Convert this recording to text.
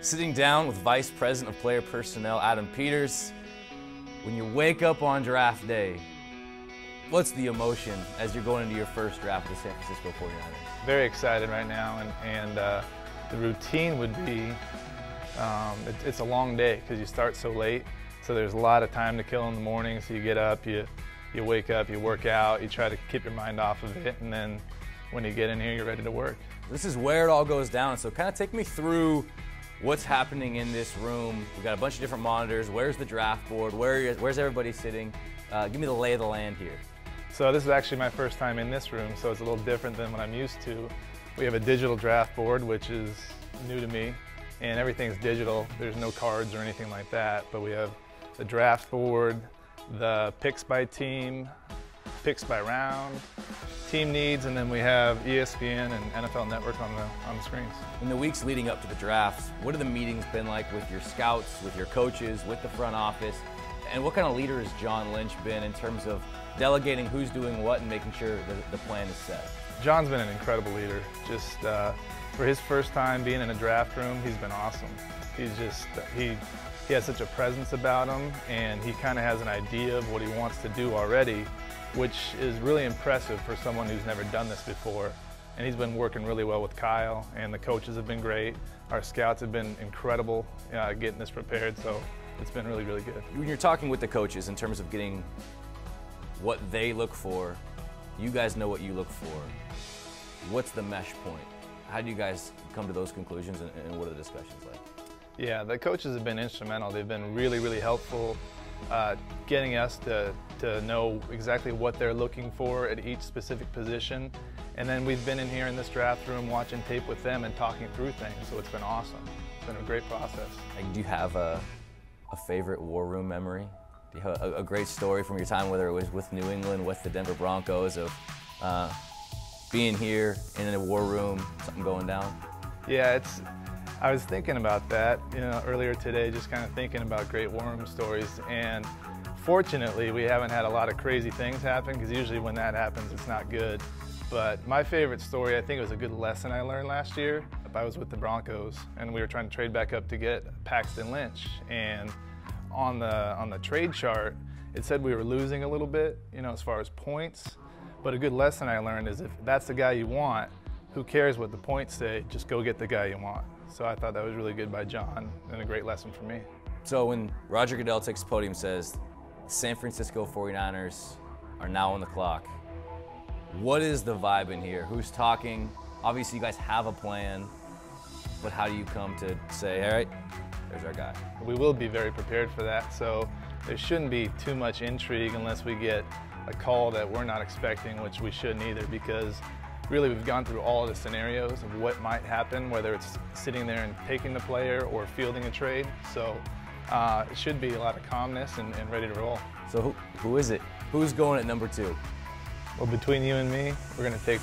Sitting down with Vice President of Player Personnel, Adam Peters. When you wake up on draft day, what's the emotion as you're going into your first draft with the San Francisco 49ers? Very excited right now, and the routine would be, it's a long day because you start so late, so there's a lot of time to kill in the morning. So you get up, you wake up, you work out, you try to keep your mind off of it, and then when you get in here, you're ready to work. This is where it all goes down, so kind of take me through what's happening in this room. We've got a bunch of different monitors. Where's the draft board? Where's everybody sitting? Give me the lay of the land here. So this is actually my first time in this room, so it's a little different than what I'm used to. We have a digital draft board, which is new to me, and everything's digital. There's no cards or anything like that, but we have the draft board, the picks by team, picks by round, team needs, and then we have ESPN and NFL Network on the screens. In the weeks leading up to the draft, what have the meetings been like with your scouts, with your coaches, with the front office? And what kind of leader has John Lynch been in terms of delegating who's doing what and making sure the plan is set? John's been an incredible leader. Just for his first time being in a draft room, he's been awesome. He's just, he has such a presence about him, and he kind of has an idea of what he wants to do already, which is really impressive for someone who's never done this before. And he's been working really well with Kyle, and the coaches have been great. Our scouts have been incredible getting this prepared, so it's been really, really good. When you're talking with the coaches in terms of getting what they look for, you guys know what you look for. What's the mesh point? How do you guys come to those conclusions, and what are the discussions like? Yeah, the coaches have been instrumental. They've been really, really helpful getting us to know exactly what they're looking for at each specific position. And then we've been in here in this draft room watching tape with them and talking through things, so it's been awesome. It's been a great process. Do you have a favorite war room memory? Do you have a great story from your time, whether it was with New England, with the Denver Broncos, of being here in a war room, something going down? Yeah, I was thinking about that, earlier today, just kind of thinking about great war room stories. And fortunately, we haven't had a lot of crazy things happen, because usually when that happens, it's not good. But my favorite story, I think it was a good lesson I learned last year. I was with the Broncos, and we were trying to trade back up to get Paxton Lynch. And on the trade chart, it said we were losing a little bit, as far as points. But a good lesson I learned is if that's the guy you want, who cares what the points say, just go get the guy you want. So I thought that was really good by John, and a great lesson for me. So when Roger Goodell takes the podium and says, San Francisco 49ers are now on the clock, what is the vibe in here? Who's talking? Obviously you guys have a plan, but how do you come to say, all right, there's our guy? We will be very prepared for that, so there shouldn't be too much intrigue unless we get a call that we're not expecting, which we shouldn't either, because really we've gone through all the scenarios of what might happen, whether it's sitting there and taking the player or fielding a trade. So it should be a lot of calmness and ready to roll. So who is it? Who's going at number 2? Well, between you and me, we're going to take